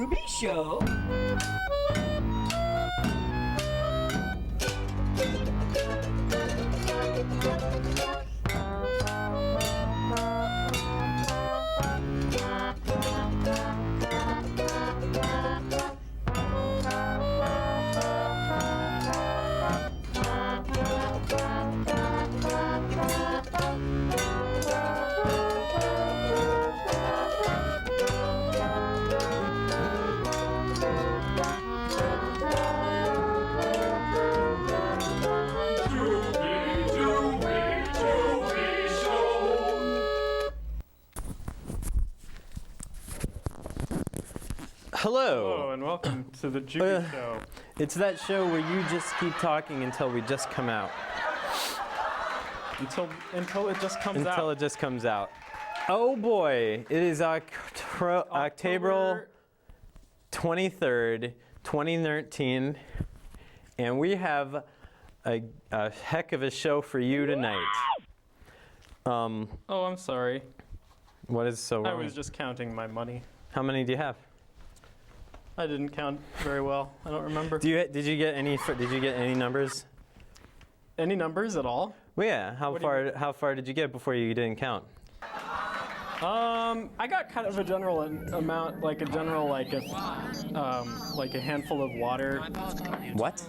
Jubi Show. Hello, and welcome to the Jubi Show. It's that show where you just keep talking until we just come out. Until it just comes out. Until it just comes out. Oh boy, it is October 23rd, 2013, and we have a heck of a show for you tonight. Oh, I'm sorry. What is so wrong? I was just counting my money. How many do you have? I didn't count very well. I don't remember. Did you get any numbers? Any numbers at all? Well, yeah. How far did you get before you didn't count? I got kind of a general amount, like a handful of water. What?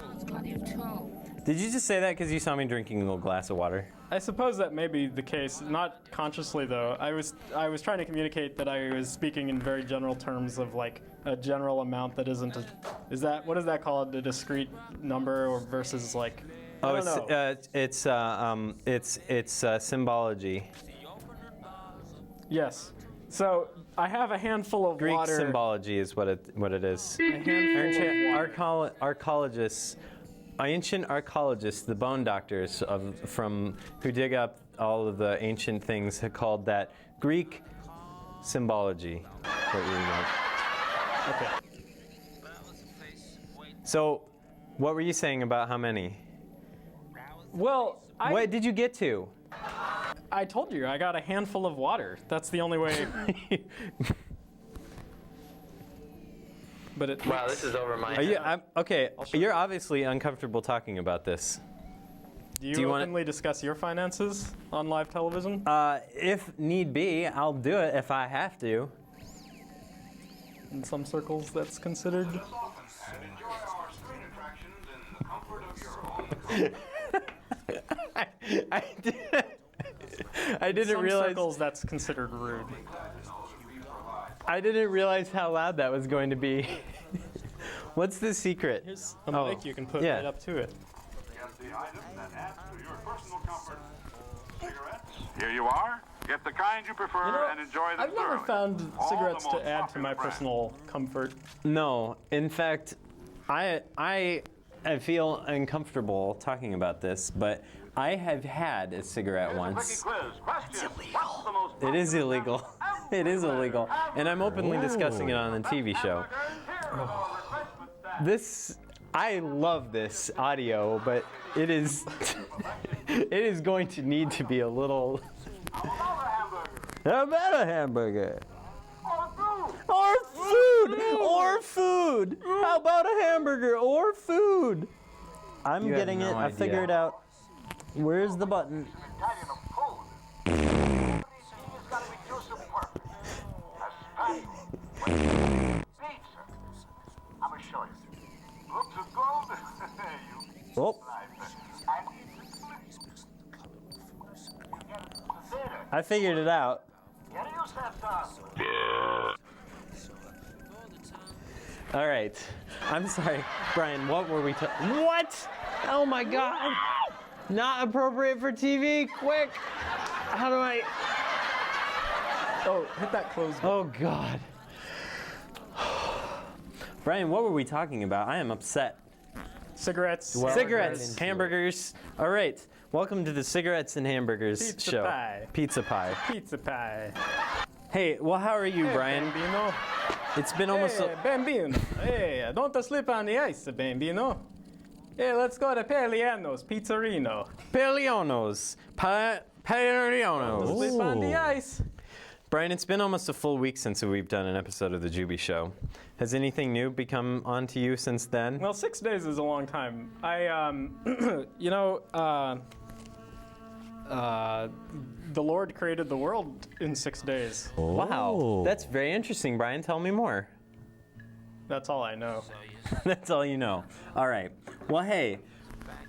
Did you just say that because you saw me drinking a little glass of water? I suppose that may be the case. Not consciously, though. I was trying to communicate that I was speaking in very general terms of like a general amount that isn't what is that called? A discrete number or versus like. It's symbology. Yes. So I have a handful of Greek water. Greek symbology is what it is. A handful of water. Ancient archaeologists, the bone doctors who dig up all of the ancient things, have called that Greek symbology. Okay. So, what were you saying about how many? Well, what did you get to? I told you, I got a handful of water. That's the only way. But wow, this is over my head. Okay, you're obviously uncomfortable talking about this. Do you openly discuss your finances on live television? If need be, I'll do it if I have to. In some circles, that's considered. I didn't realize. In some circles, that's considered rude. I didn't realize how loud that was going to be. What's the secret? Here's a mic you can put right up to it. Here you are. Get the kind you prefer and enjoy them I've never thoroughly. found cigarettes to add to my personal comfort. No, in fact, I feel uncomfortable talking about this, but I have had a cigarette once. It's illegal. It is illegal. It is illegal. And I'm openly discussing it on the TV show. I love this audio, but it is it is going to need to be a little. How about a hamburger? Or food! Or food! How about a hamburger or food? I'm getting it. I figured it out. Where's the button? Oh. I figured it out. All right. I'm sorry, Brian. What were we talking? What? Oh my God! Not appropriate for TV. Quick! How do I? Oh, hit that close button. Oh God. Brian, what were we talking about? I am upset. Cigarettes. Cigarettes, hamburgers. All right. Welcome to the Cigarettes and Hamburgers show. Pizza pie. Pizza pie. Hey, well, how are you, Brian? Bambino. It's been almost. Hey, Bambino. Hey, don't slip on the ice, Bambino. Hey, let's go to Peliano's Pizzerino. Peliano's. Peliano's. Don't slip on the ice. Brian, it's been almost a full week since we've done an episode of the Jubi Show. Has anything new become onto you since then? Well, 6 days is a long time. The Lord created the world in 6 days. Wow, that's very interesting, Brian. Tell me more. That's all I know. That's all you know. All right. Well, hey,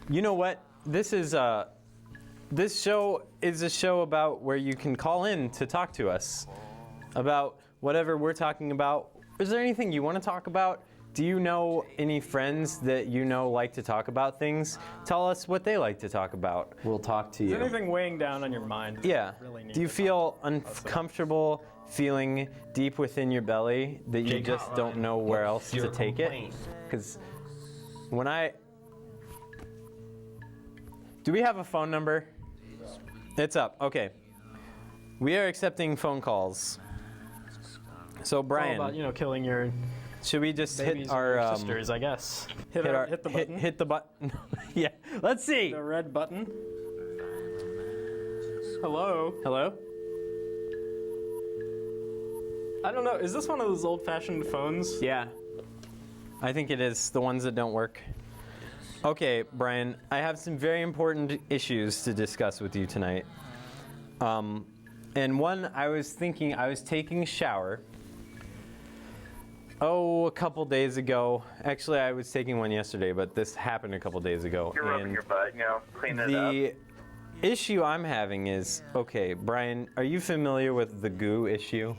you know what? This show is a show about where you can call in to talk to us about whatever we're talking about. Is there anything you want to talk about? Do you know any friends that you know like to talk about things? Tell us what they like to talk about. We'll talk to you. Is anything weighing down on your mind? Yeah. Really need Do you to feel uncomfortable feeling deep within your belly that you just don't know where else to take it? Because when do we have a phone number? It's up. Okay. We are accepting phone calls. So Brian, It's all about, killing your should we just babies hit our or sisters, I guess. Hit the button. Hit the button. Yeah. Let's see. The red button. Hello. Hello? I don't know. Is this one of those old-fashioned phones? Yeah. I think it is. The ones that don't work. Okay, Brian, I have some very important issues to discuss with you tonight. And one, I was taking a shower. A couple days ago. Actually, I was taking one yesterday, but this happened a couple days ago. You're rubbing your butt, clean it up. The issue I'm having is, okay, Brian, are you familiar with the goo issue?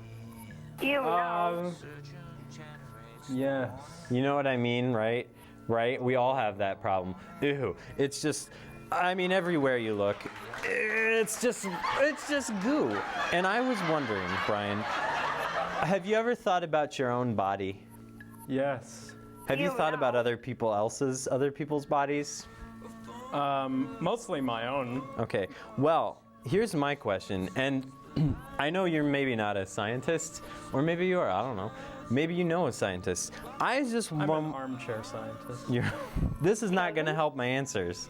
Yeah. You know what I mean, right? Right? We all have that problem. Ew. It's just, everywhere you look, it's just goo. And I was wondering, Brian, have you ever thought about your own body? Yes. Have you thought about other people's bodies? Mostly my own. Okay. Well, here's my question, and I know you're maybe not a scientist, or maybe you are. I don't know. Maybe you know a scientist. I'm an armchair scientist. This is not going to help my answers.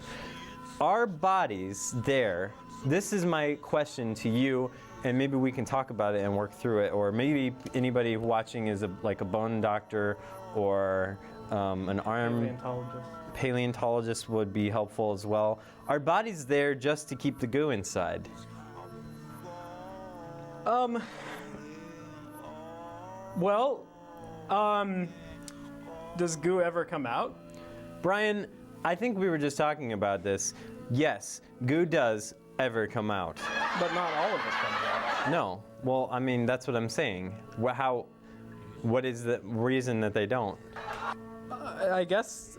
Our bodies there. This is my question to you, and maybe we can talk about it and work through it. Or maybe anybody watching is like a bone doctor or an arm paleontologist would be helpful as well. Our bodies there just to keep the goo inside. Does goo ever come out? Brian, I think we were just talking about this. Yes, goo does ever come out. But not all of it comes out. No. Well, that's what I'm saying. What is the reason that they don't? I guess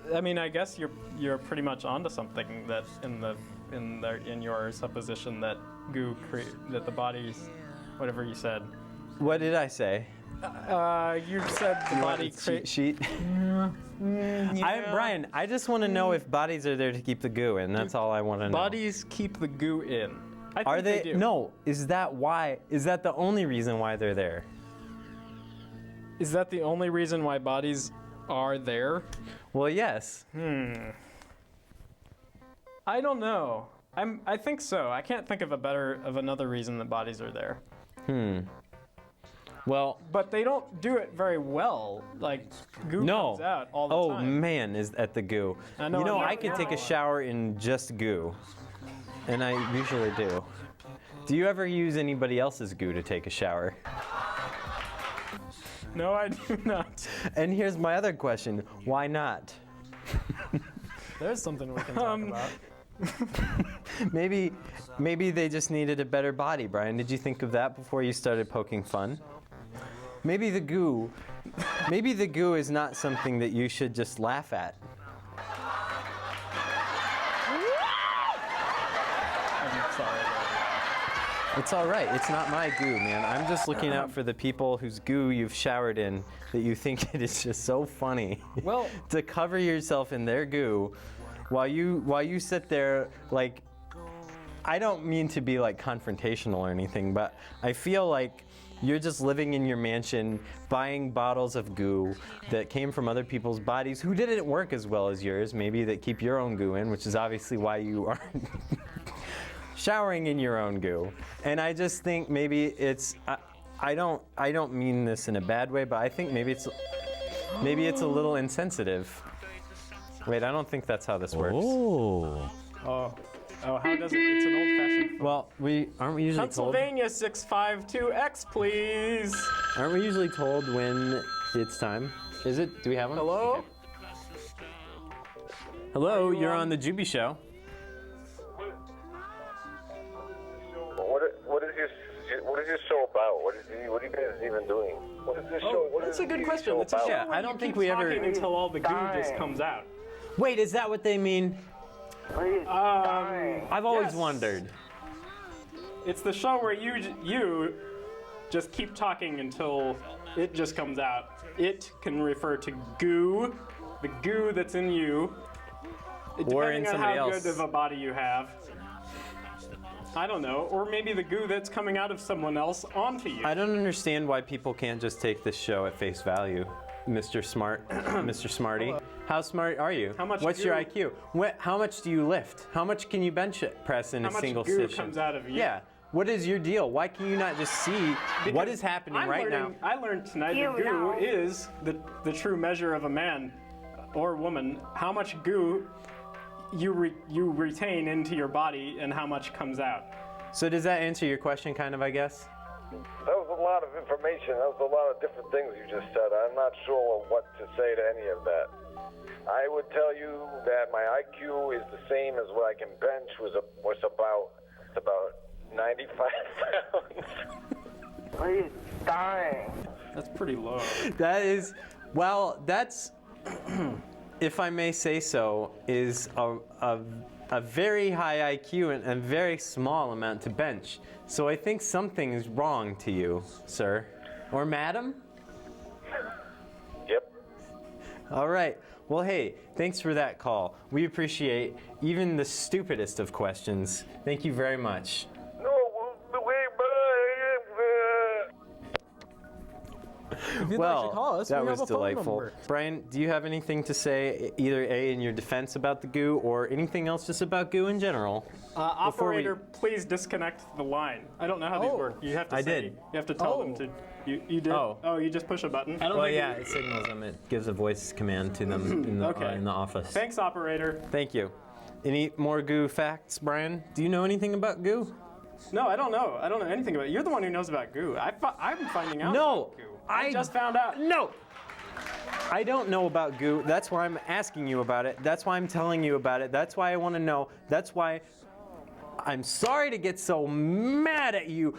you're pretty much onto something that in your supposition that that the body's whatever you said. What did I say? You said the body cheat sheet. Brian, I just want to know if bodies are there to keep the goo in. That's all I want to know. Bodies keep the goo in. I think are they? do. No. Is that why? Is that the only reason why they're there? Is that the only reason why bodies are there? Well, yes. I don't know. I think so. I can't think of another reason that bodies are there. Well, but they don't do it very well. Like goo comes out all the time. Oh man, is at the goo. I can take a shower in just goo, and I usually do. Do you ever use anybody else's goo to take a shower? No, I do not. And here's my other question: why not? There's something we can talk about. Maybe they just needed a better body, Brian. Did you think of that before you started poking fun? Maybe the goo is not something that you should just laugh at. I'm sorry. It's all right. It's not my goo, man. I'm just looking out for the people whose goo you've showered in that you think it is just so funny. Well, to cover yourself in their goo while you sit there like. I don't mean to be like confrontational or anything, but I feel like you're just living in your mansion, buying bottles of goo that came from other people's bodies who didn't work as well as yours, maybe that keep your own goo in, which is obviously why you are showering in your own goo. And I just think maybe it's, I don't mean this in a bad way, but I think maybe it's a little insensitive. Wait, I don't think that's how this works. Oh, how does it? It's an old-fashioned phone. Well, aren't we usually told? Pennsylvania 652X, please. Aren't we usually told when it's time? Is it? Do we have one? Hello? Hello, you're on the Jubi show. What is this show about? What are you guys even doing? What is this show? That's a good question. It's a show Yeah, where I don't you think keep we ever- talking until all the goo just comes out. Wait, is that what they mean? I've always Yes. wondered. It's the show where you just keep talking until it just comes out. It can refer to goo, the goo that's in you, Or in depending on somebody how else. good of a body you have. I don't know, or maybe the goo that's coming out of someone else onto you. I don't understand why people can't just take this show at face value, Mr. Smart, Mr. Smarty. How smart are you? How much What's your goo- IQ? How much do you lift? How much can you bench press in How a much single goo session? comes out of you? Yeah. What is your deal? Why can you not just see what is happening I'm right learning, now? I learned tonight that goo is the true measure of a man or woman. How much goo you retain into your body and how much comes out. So does that answer your question, kind of, I guess? That was a lot of information. That was a lot of different things you just said. I'm not sure what to say to any of that. I would tell you that my IQ is the same as what I can bench, was about 95 pounds. Please, dying. That's pretty low. That is, well, that's, if I may say so, is a very high IQ and a very small amount to bench. So I think something is wrong to you, sir. Or madam? Yep. All right. Well, hey, thanks for that call. We appreciate even the stupidest of questions. Thank you very much. If you'd Well, like to call us, that we was have a phone delightful. number. Brian, do you have anything to say, either A, in your defense about the goo, or anything else just about goo in general? Before we- Operator, please disconnect the line. I don't know how these Oh. work. You have to I say. did. You have to tell them to. You did. Oh. You just push a button. Well, yeah, it signals them. It gives a voice command to them in the, Okay. in the office. Thanks, operator. Thank you. Any more goo facts, Brian? Do you know anything about goo? No, I don't know. I don't know anything about it. You're the one who knows about goo. I'm finding out. No, about goo. I just found out. No. I don't know about goo. That's why I'm asking you about it. That's why I'm telling you about it. That's why I want to know. That's why I'm sorry to get so mad at you,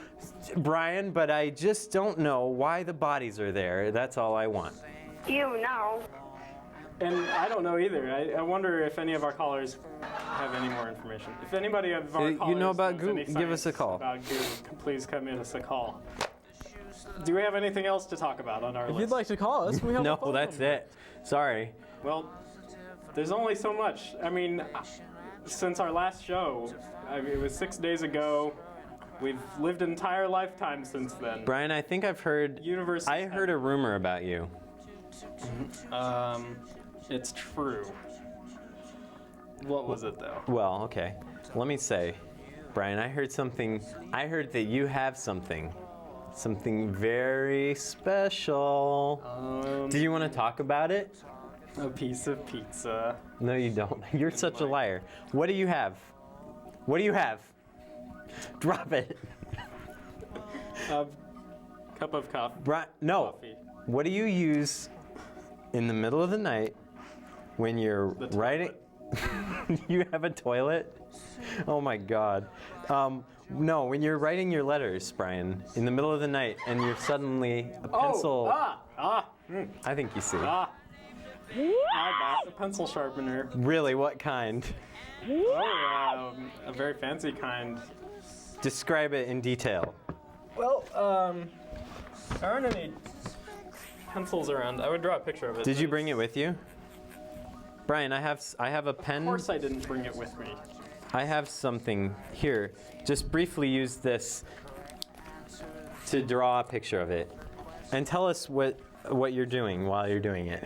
Brian, but I just don't know why the bodies are there. That's all I want. You know. And I don't know either. I wonder if any of our callers have any more information. If anybody of our You callers know about knows goo, any give us a science call. About goo, please come in us a call. Do we have anything else to talk about on our If list? you'd like to call us, we have a No, phone that's number. it. Sorry. Well, there's only so much. I mean, since our last show, it was 6 days ago. We've lived an entire lifetime since then. Brian, I think I've heard. Universe. I heard a rumor about you. It's true. What was it though? Well, okay. Let me say, Brian, I heard something. I heard that you have something. Something very special. Do you want to talk about it? A piece of pizza. No, you don't. You're such a liar. What do you have? What do you have? Drop it. A cup of coffee. No. Coffee. What do you use in the middle of the night when you're The writing? You have a toilet? Oh my God. No, when you're writing your letters, Brian, in the middle of the night, and you're suddenly a pencil. I think you see. I bought a pencil sharpener. Really, what kind? A very fancy kind. Describe it in detail. Well, there aren't any pencils around. I would draw a picture of it. Did you bring it with you? Brian, I have a pen. Of course I didn't bring it with me. I have something here. Just briefly use this to draw a picture of it. And tell us what you're doing while you're doing it.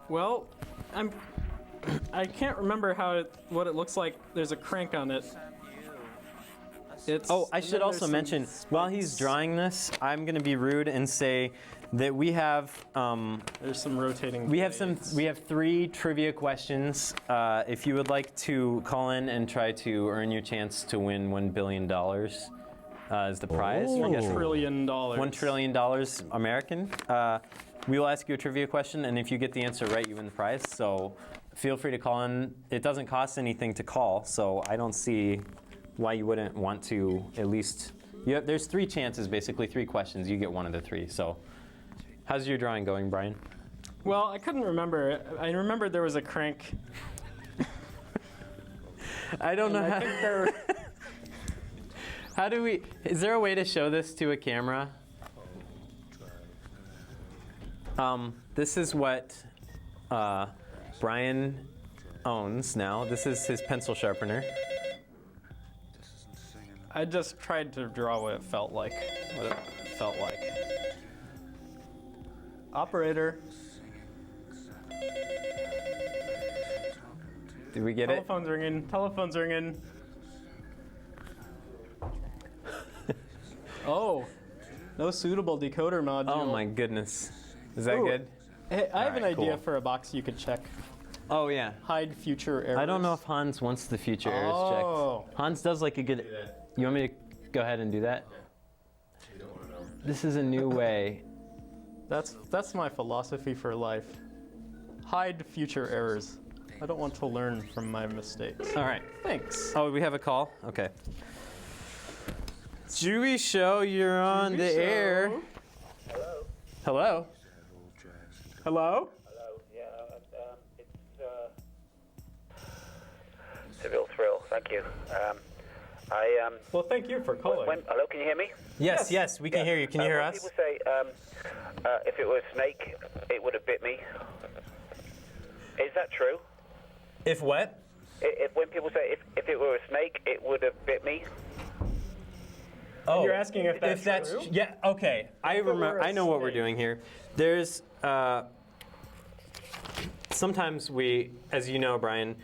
Well, I can't remember what it looks like. There's a crank on it. Oh, I should also mention, while he's drawing this, I'm going to be rude and say that we have There's some rotating. we have 3 trivia questions. If you would like to call in and try to earn your chance to win $1 billion is the prize. $1 trillion. $1 trillion American. We will ask you a trivia question, and if you get the answer right, you win the prize. So feel free to call in. It doesn't cost anything to call, so I don't see why you wouldn't want to at least. There's 3 chances, basically 3 questions. You get one of the 3. So, how's your drawing going, Brian? Well, I couldn't remember. I remembered there was a crank. I don't know I how. think there. How do we? Is there a way to show this to a camera? This is what Brian owns now. This is his pencil sharpener. I just tried to draw what it felt like. Operator. Did we get it? Telephone's ringing. Telephone's ringing. Oh, no suitable decoder module. Oh my goodness. Is that Ooh. good? Hey, I have an Alright, idea cool. for a box you could check. Oh yeah. Hide future errors. I don't know if Hans wants the future errors Oh. checked. Hans does like a good. You want me to go ahead and do that? This is a new way. That's my philosophy for life. Hide future errors. I don't want to learn from my mistakes. All right. Thanks. Oh, we have a call? Okay. Jubi Show, you're on the air. Hello. Hello? Hello, yeah, it's a real thrill, thank you. Well, thank you for calling. Hello, can you hear me? Yes, we can hear you. Can you hear when us? People say, if it were a snake, it would have bit me. Is that true? If what? When people say, if it were a snake, it would have bit me. Oh, you're asking if that's true? Yeah. Okay. I remember. were a I know what we're snake. doing here. There's sometimes we, as you know, Brian,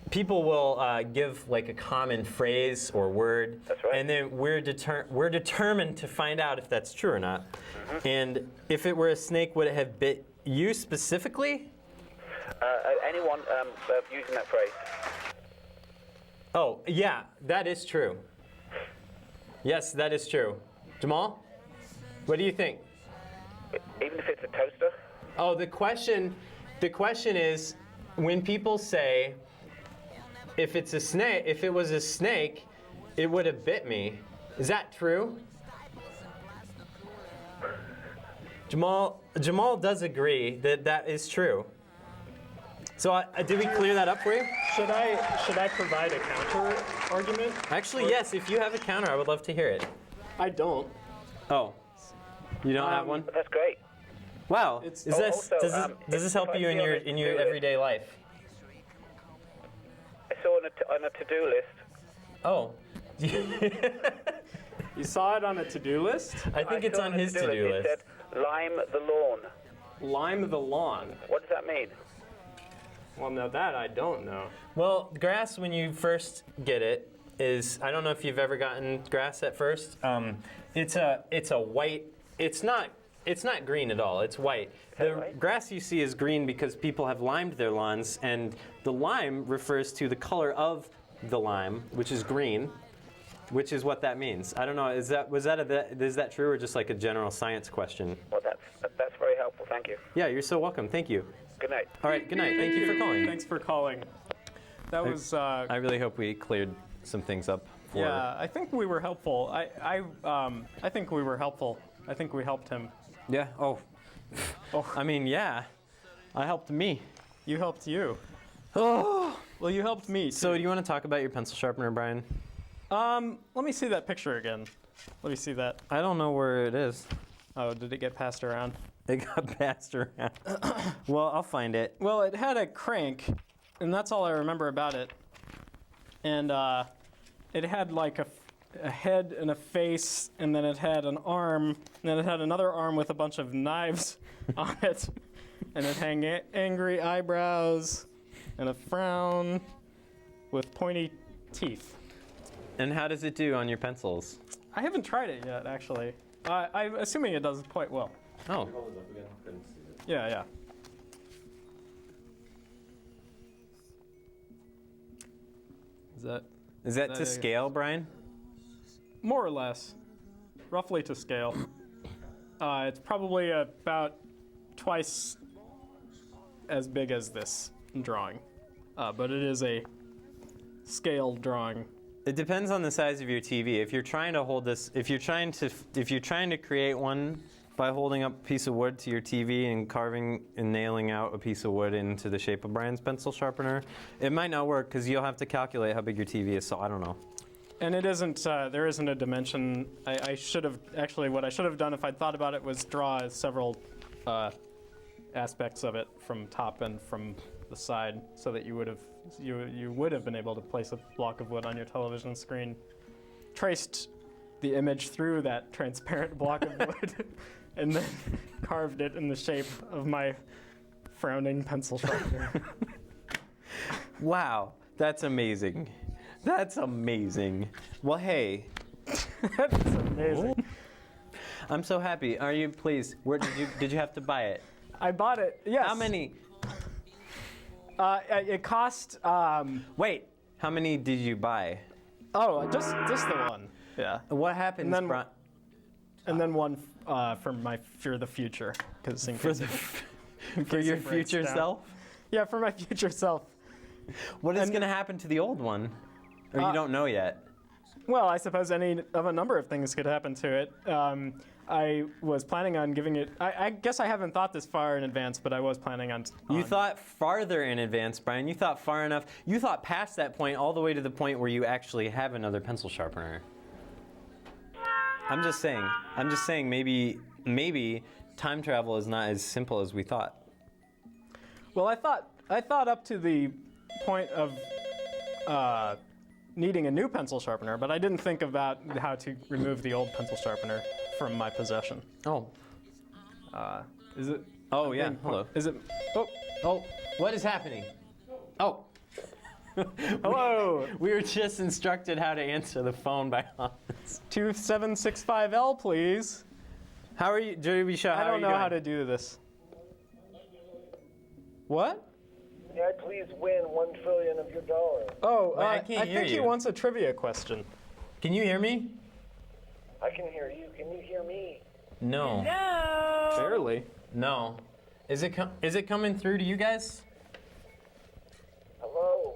people will give like a common phrase or word, That's right. and then we're determined to find out if that's true or not. Mm-hmm. And if it were a snake, would it have bit you specifically? Anyone using that phrase? Oh, yeah, that is true. Yes, that is true. Jamal, what do you think? Even if it's a toaster? Oh, the question is, when people say, if it's a snake, if it was a snake, it would have bit me. Is that true? Jamal does agree that that is true. So did we clear that up for you? Should I provide a counter argument? Actually, yes. If you have a counter, I would love to hear it. I don't. Oh, you don't have one? That's great. Wow. It's- Is this, also, does this help if I you in see on your a in your to-do list- everyday life? I saw on a to-do list. Oh. You saw it on a to-do list? I think it's saw on a his to-do It list. said, lime the lawn. Lime the lawn. What does that mean? Well, now that I don't know. Well, grass when you first get it is, I don't know if you've ever gotten grass at first. It's a white. It's not green at all. It's white. The right? grass you see is green because people have limed their lawns, and the lime refers to the color of the lime, which is green, which is what that means. I don't know. Is that true or just like a general science question? Well, that's very helpful. Thank you. Yeah, you're so welcome. Thank you. Good night. All right. Good night. Thank you for calling. Thanks for calling. That was. I really hope we cleared some things up. For Yeah, I think we were helpful. I think we were helpful. I think we helped him. Yeah. Oh. Oh. I mean, yeah. I helped me. You helped you. Oh. Well, you helped me. So, too. do you want to talk about your pencil sharpener, Brian? Let me see that picture again. Let me see that. I don't know where it is. Oh, did it get passed around? It got passed around. Well, I'll find it. Well, it had a crank, and that's all I remember about it. And it had like a head and a face, and then it had an arm, and then it had another arm with a bunch of knives on it, and it had angry eyebrows and a frown with pointy teeth. And how does it do on your pencils? I haven't tried it yet, actually. I'm assuming it does quite well. Oh. Yeah. Is that to scale, Brian? More or less. Roughly to scale. It's probably about twice as big as this drawing. But it is a scale drawing. It depends on the size of your TV. If you're trying to hold this, if you're trying to create one by holding up a piece of wood to your TV and carving and nailing out a piece of wood into the shape of Brian's pencil sharpener, it might not work because you'll have to calculate how big your TV is. So I don't know. And it isn't. There isn't a dimension. I should have actually. What I should have done if I'd thought about it was draw several aspects of it from top and from the side, so that you would have been able to place a block of wood on your television screen, traced the image through that transparent block of wood, and then carved it in the shape of my frowning pencil sharpener. Wow, that's amazing. That's amazing. Well, hey. That's amazing. I'm so happy. Are you pleased? Where did you have to buy it? I bought it. Yes. How many? It cost. Wait. How many did you buy? Oh, just the one. Yeah. What happens, And then- Brian? And then one for the future, because For your future self? Yeah, for my future self. What is going to happen to the old one? Or you don't know yet? Well, I suppose any of a number of things could happen to it. I was planning on giving it. I guess I haven't thought this far in advance, but I was planning on. You thought farther in advance, Brian. You thought far enough. You thought past that point all the way to the point where you actually have another pencil sharpener. I'm just saying maybe time travel is not as simple as we thought. Well, I thought up to the point of needing a new pencil sharpener, but I didn't think about how to remove the old pencil sharpener from my possession. Oh. Is it? Oh, yeah. Hello. Is it? Oh. Oh, what is happening? Oh. Hello. We were just instructed how to answer the phone by Hans. 2765L, please. How are you, Jubi? I don't know how to do this. What? May I please win $1 trillion of your dollars? Oh, Wait, I I can't hear think he you. wants a trivia question. Can you hear me? I can hear you. Can you hear me? No. Barely. No. Is it coming through to you guys? Hello?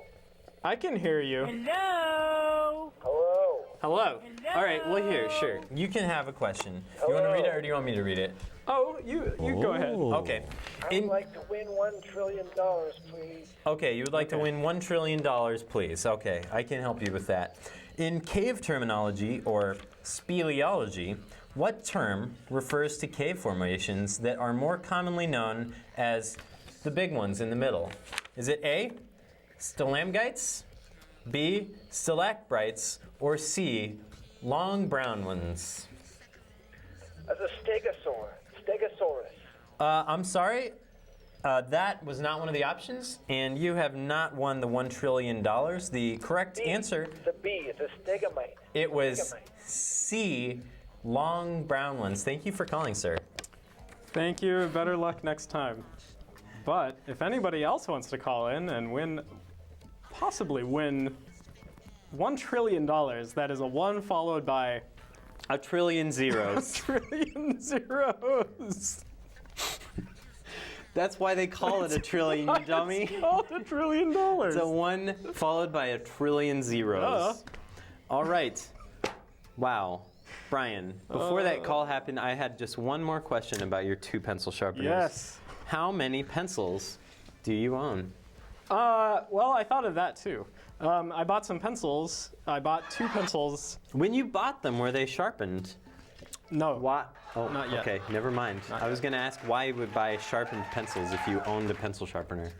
I can hear you. Hello? Hello. All right. Well, here, sure. You can have a question. You want to read it, or do you want me to read it? Oh, you go ahead. Okay. I would like to win $1 trillion, please. Okay, you would like to win $1 trillion, please. Okay, I can help you with that. In cave terminology, or speleology, what term refers to cave formations that are more commonly known as the big ones in the middle? Is it A, stalagmites, B, stalactites, or C, long brown ones? As a stegosaurus. I'm sorry, that was not one of the options, and you have not won the $1 trillion. The correct answer, It's a B. It's a stegomite. it was C, long brown ones. Thank you for calling, sir. Thank you. Better luck next time. But if anybody else wants to call in and possibly win $1 trillion, that is a 1 followed by A trillion zeros. trillion zeros. That's why they call it a trillion, you dummy. It's called $1 trillion. It's a 1 followed by a trillion zeros. All right. Wow. Brian, before that call happened, I had just one more question about your 2 pencil sharpeners. Yes. How many pencils do you own? Well, I thought of that too. I bought some pencils. I bought 2 pencils. When you bought them, were they sharpened? No. Why? Oh, Not yet. Okay, never mind. I was going to ask why you would buy sharpened pencils if you owned a pencil sharpener.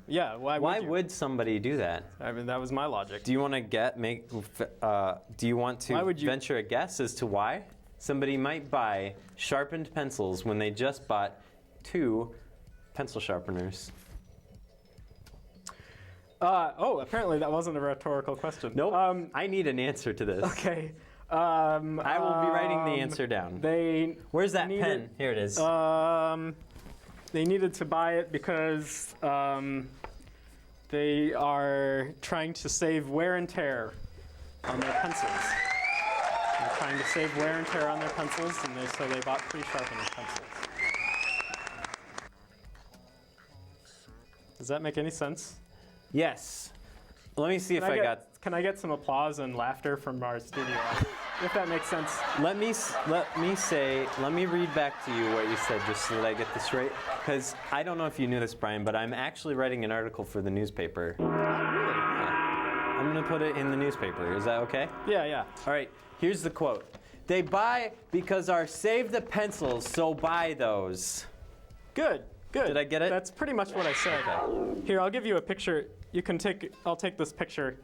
Yeah. Why you? Would somebody do that? I mean, that was my logic. Do you want to do you want Why to would you- venture a guess as to why somebody might buy sharpened pencils when they just bought 2 pencil sharpeners? Apparently that wasn't a rhetorical question. Nope. I need an answer to this. Okay. I will be writing the answer down. Where's that pen? Here it is. They needed to buy it because they are trying to save wear and tear on their pencils. They're trying to save wear and tear on their pencils, and so they bought pre-sharpened pencils. Does that make any sense? Yes. Let me see if I got. Can I get some applause and laughter from our studio? If that makes sense. Let me read back to you what you said just so that I get this right. Because I don't know if you knew this, Brian, but I'm actually writing an article for the newspaper. Really? Yeah. I'm going to put it in the newspaper. Is that okay? Yeah. All right, here's the quote. They buy because our save the pencils, so buy those. Good. Did I get it? That's pretty much what I said. Okay. Here, I'll give you a picture. I'll take this picture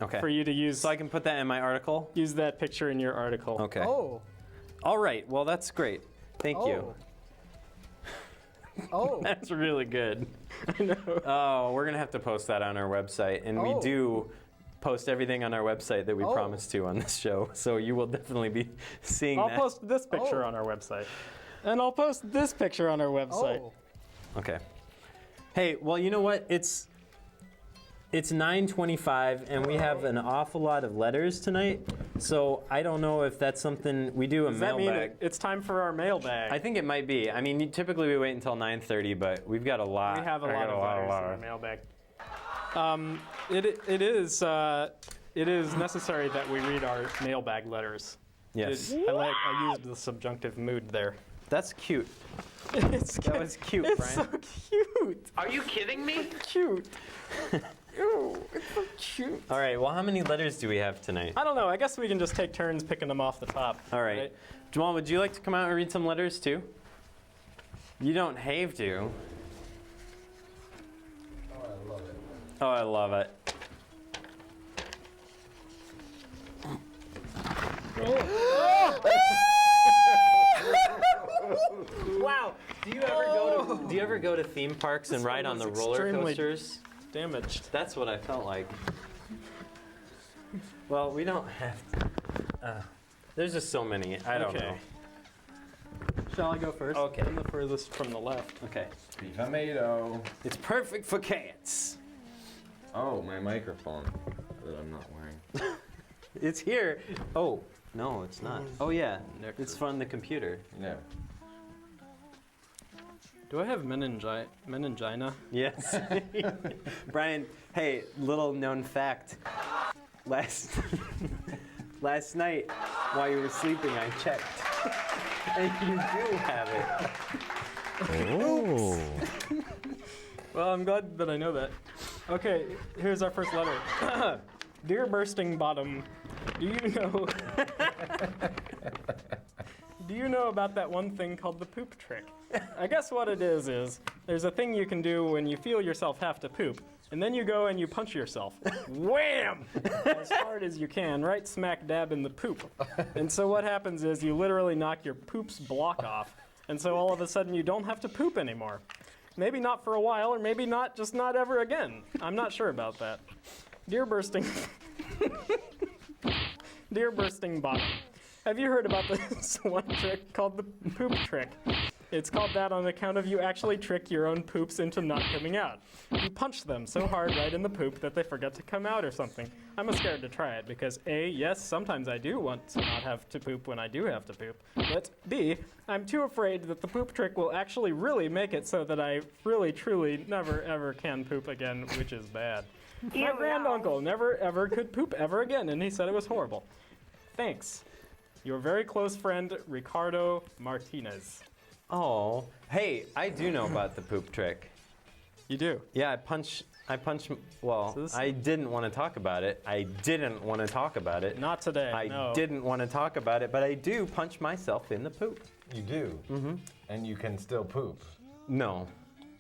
Okay. for you to use. So I can put that in my article? Use that picture in your article. Okay. Oh. All right, well, that's great. Thank you. Oh. That's really good. I know. Oh, we're going to have to post that on our website. And we do post everything on our website that we promised to on this show. So you will definitely be seeing that. I'll post this picture on our website. And I'll post this picture on our website. Oh. Okay. Hey, well, you know what? It's 9:25, and we have an awful lot of letters tonight. So I don't know if that's something we do a Does that mean mailbag. it's time for our mailbag? I think it might be. I mean, typically we wait until 9:30, but we've got a lot. We have a lot of letters in our mailbag. It is necessary that we read our mailbag letters. Yes. I used the subjunctive mood there. That's cute. That was cute, It's Brian. so cute. Are you kidding me? Cute. Ew, it's so cute. All right, well, how many letters do we have tonight? I don't know. I guess we can just take turns picking them off the top. All right. Jamal, would you like to come out and read some letters too? You don't have to. Oh, I love it. Wow. Do you ever go to theme parks and ride on the roller extremely coasters? Damaged. That's what I felt like. Well, we don't have to. There's just so many. I don't know. Shall I go first? Okay. I'm the furthest from the left. Okay. Tomato. It's perfect for cats. Oh, my microphone that I'm not wearing. It's here. Oh, no, it's not. Oh, yeah. It's from the computer. No. Do I have meningina? Yes. Brian, hey, little known fact. Last night, while you were sleeping, I checked. And you do have it. Oh. Well, I'm glad that I know that. Okay, here's our first letter. Dear Bursting Bottom, do you know about that one thing called the poop trick? I guess what it is there's a thing you can do when you feel yourself have to poop, and then you go and you punch yourself. Wham! As hard as you can, right smack dab in the poop. And so what happens is you literally knock your poop's block off, and so all of a sudden you don't have to poop anymore. Maybe not for a while, or maybe not, just not ever again. I'm not sure about that. Dear Bursting... Dear Bursting Bottom, have you heard about this one trick called the poop trick? It's called that on account of you actually trick your own poops into not coming out. You punch them so hard right in the poop that they forget to come out or something. I'm scared to try it because A, yes, sometimes I do want to not have to poop when I do have to poop. But B, I'm too afraid that the poop trick will actually really make it so that I really, truly never ever can poop again, which is bad. My granduncle never ever could poop ever again, and he said it was horrible. Thanks. Your very close friend, Ricardo Martinez. Oh, hey, I do know about the poop trick. You do? Yeah, well, So this- I didn't want to talk about it. Not today, I no. didn't want to talk about it, but I do punch myself in the poop. You do? Mm-hmm. And you can still poop? No,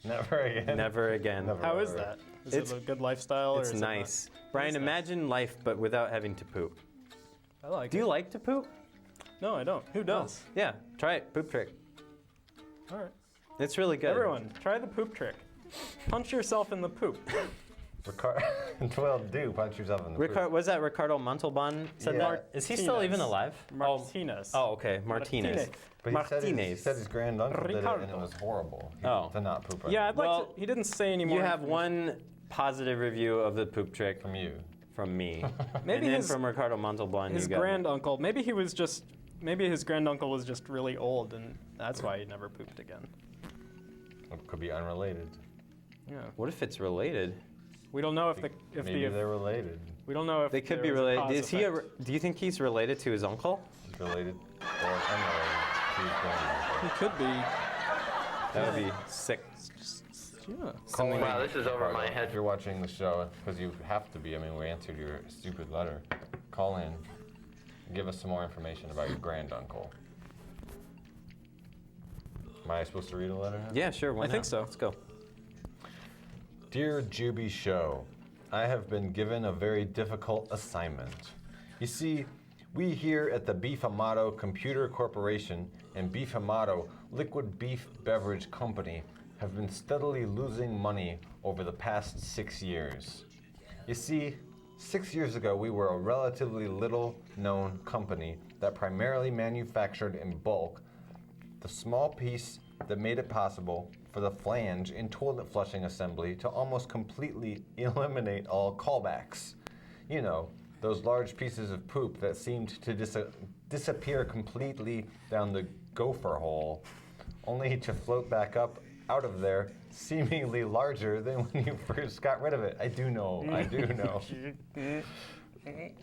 Never again? never again. How is that? Is It's- it a good lifestyle? It's or is nice. It not? Brian, It's nice. imagine life, but without having to poop. I like Do it. you like to poop? No, I don't. Who does? Yeah, try it. Poop trick. All right. It's really good. Everyone, try the poop trick. Punch yourself in the poop. Well, do punch yourself in the poop. Was that Ricardo Montalban said Yeah. that? Is he still even alive? Martinez. Oh, okay, Martinez. But he said his grand uncle did it, and it was horrible. To not poop. Yeah, I'd like to. He didn't say any more. You have one positive review of the poop trick from you. From me. Maybe and then from Ricardo Montalban. His granduncle. Maybe his granduncle was just really old, and that's why he never pooped again. It could be unrelated. Yeah. What if it's related? We don't know if maybe they're related. We don't know if they could be related. Do you think he's related to his uncle? He's related or unrelated to his granduncle. He could be. That would be sick. Yeah. Wow, this is over my head. If you're watching the show, because you have to be. I mean, we answered your stupid letter. Call in. Give us some more information about your granduncle. Am I supposed to read a letter now? Yeah, sure. Why I not? think so. Let's go. Dear Jubi Show, I have been given a very difficult assignment. You see, we here at the Beef Amato Computer Corporation and Beef Amato Liquid Beef Beverage Company have been steadily losing money over the past 6 years. You see, 6 years ago we were a relatively little-known company that primarily manufactured in bulk the small piece that made it possible for the flange in toilet flushing assembly to almost completely eliminate all callbacks. You know, those large pieces of poop that seemed to disappear completely down the gopher hole, only to float back up out of there seemingly larger than when you first got rid of it. I do know.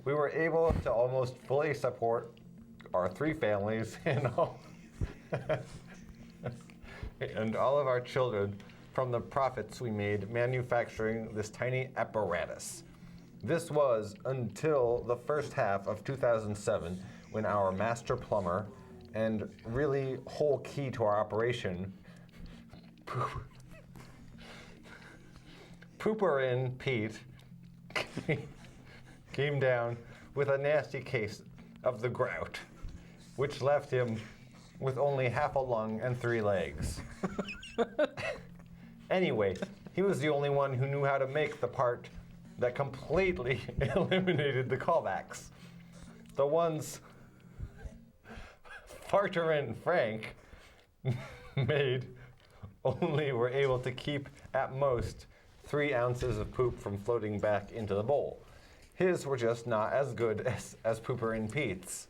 We were able to almost fully support our 3 families and all and all of our children from the profits we made manufacturing this tiny apparatus. This was until the first half of 2007, when our master plumber and really whole key to our operation, Pooper in Pete, came down with a nasty case of the grout, which left him with only half a lung and 3 legs. Anyway, he was the only one who knew how to make the part that completely eliminated the callbacks. The ones Farter and Frank made only were able to keep at most 3 ounces of poop from floating back into the bowl. His were just not as good as Pooper and Pete's.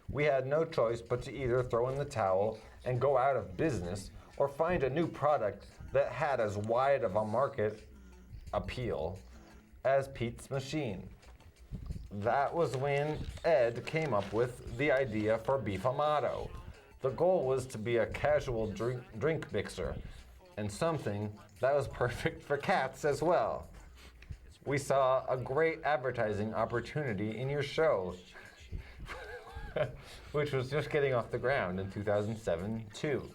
We had no choice but to either throw in the towel and go out of business or find a new product that had as wide of a market appeal as Pete's machine. That was when Ed came up with the idea for Beef Amato. The goal was to be a casual drink mixer and something that was perfect for cats as well. We saw a great advertising opportunity in your show, which was just getting off the ground in 2007 too.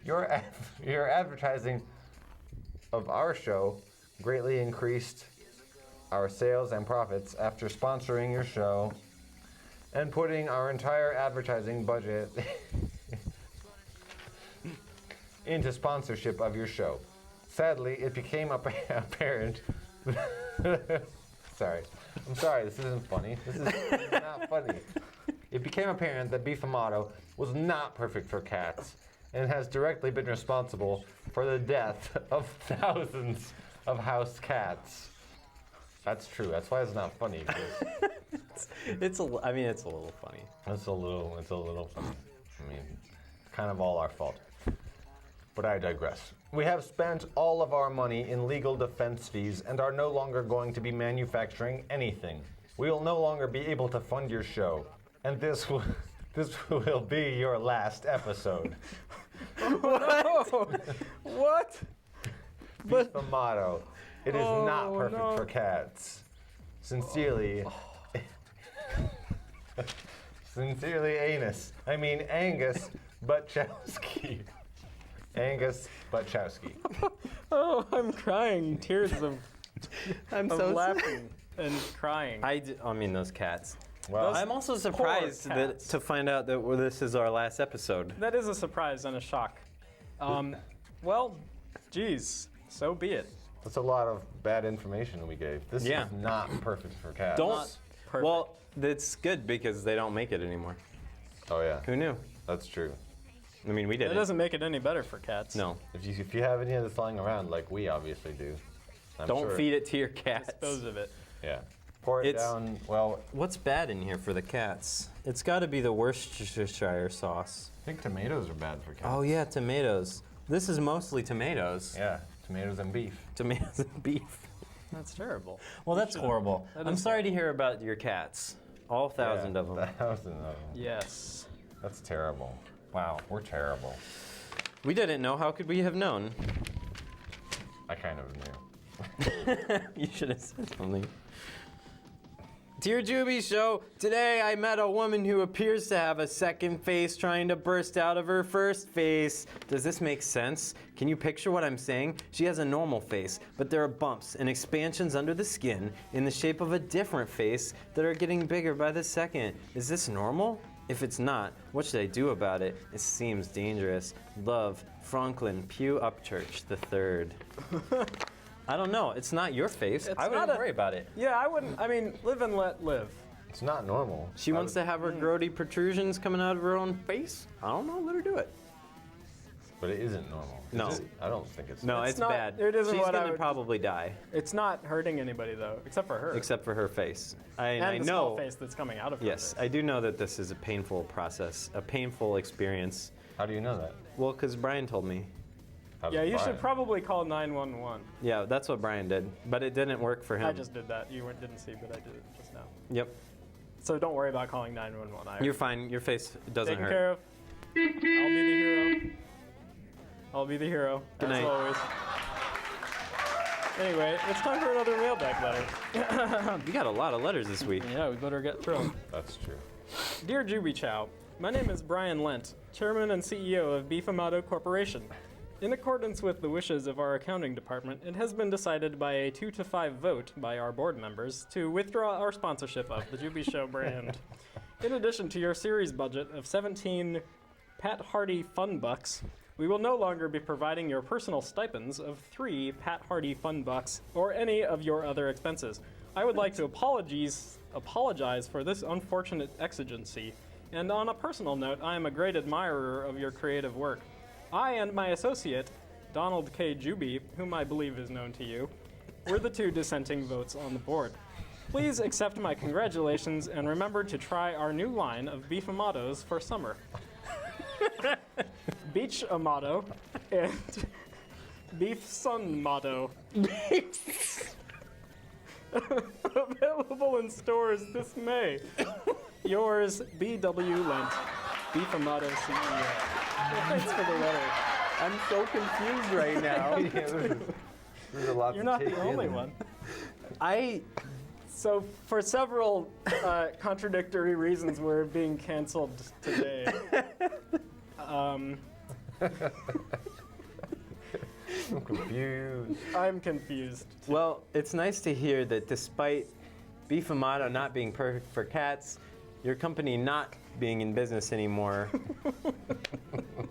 Your advertising of our show greatly increased our sales and profits after sponsoring your show and putting our entire advertising budget into sponsorship of your show. Sadly, it became apparent. I'm sorry, this isn't funny. This is not funny. It became apparent that Beef Amato was not perfect for cats and has directly been responsible for the death of thousands of house cats. That's true. That's why it's not funny. It's a little funny. It's a little funny. I mean, it's kind of all our fault. But I digress. We have spent all of our money in legal defense fees and are no longer going to be manufacturing anything. We will no longer be able to fund your show. And this will be your last episode. What? Beef Amato. It is not perfect for cats. Sincerely. Sincerely, Angus Butchowski. Angus Butchowski. Oh, I'm crying. Tears of I'm of so laughing and crying. I mean, those cats. Well, I'm also surprised to find out that this is our last episode. That is a surprise and a shock. Well, geez. So be it. That's a lot of bad information we gave. This Yeah. is not perfect for cats. Don't. Perfect. Well, that's good because they don't make it anymore. Oh yeah, Who knew? that's true. I mean, we That didn't. doesn't make it any better for cats. No. If you have any of this lying around, like we obviously do, I'm Don't sure- feed it to your cats. Dispose of it. Yeah. Pour it It's- down. Well, What's bad in here for the cats? It's got to be the Worcestershire sauce. I think tomatoes are bad for cats. Oh yeah, tomatoes. This is mostly tomatoes. Yeah, tomatoes and beef. Tomatoes and beef. That's terrible. Well, that's horrible. That I'm is sorry to hear about your cats. All 1,000 of them. 1,000 of them. Yes. That's terrible. Wow, we're terrible. We didn't know. How could we have known? I kind of knew. You should have said something. Dear Jubi Show, today I met a woman who appears to have a second face trying to burst out of her first face. Does this make sense? Can you picture what I'm saying? She has a normal face, but there are bumps and expansions under the skin in the shape of a different face that are getting bigger by the second. Is this normal? If it's not, what should I do about it? It seems dangerous. Love, Franklin Pugh Upchurch III. I don't know. It's not your face. It's I wouldn't not a- worry about it. Yeah, I wouldn't. I mean, live and let live. It's not normal. She wants to have her grody protrusions coming out of her own face? I don't know. Let her do it. But it isn't normal. No. Is it? I don't think it's. No, It's it's not- bad. it isn't She's what I gonna would- probably die, It's not hurting anybody though, except for her. except for her face. and I the know. small face that's coming out of her. Yes, face. I do know that this is a painful process, a painful experience. How do you know that? Well, because Brian told me. How's Yeah, you Brian? should probably call 911. Yeah, that's what Brian did, but it didn't work for him. I just did that. You didn't see, but I did it just now. Yep. So don't worry about calling 911. You're fine. Your face doesn't taken hurt. care of. I'll be the hero. I'll be the hero. Good as night. always. Anyway, it's time for another mailbag letter. We got a lot of letters this week. Yeah, we better get through 'em. That's true. Dear Jubi Chow, my name is Brian Lent, Chairman and CEO of Beef Amato Corporation. In accordance with the wishes of our accounting department, it has been decided by a 2-to-5 vote by our board members to withdraw our sponsorship of the Jubi Show brand. In addition to your series budget of 17 Pat Hardy Fun Bucks, we will no longer be providing your personal stipends of 3 Pat Hardy Fun Bucks or any of your other expenses. I would like to apologize for this unfortunate exigency, and on a personal note, I am a great admirer of your creative work. I and my associate, Donald K. Jubi, whom I believe is known to you, were the 2 dissenting votes on the board. Please accept my congratulations and remember to try our new line of beef amatos for summer. Beach Amato and Beef Sun Motto. Available in stores this May. Yours, B.W. Lent, Beef Amato CEO. Thanks for the letter. I'm so confused right now. There's a lot You're to not take the only in. one. So, for several contradictory reasons, we're being canceled today. I'm confused. I'm confused. Well, it's nice to hear that despite Beef Amato not being perfect for cats, your company not being in business anymore,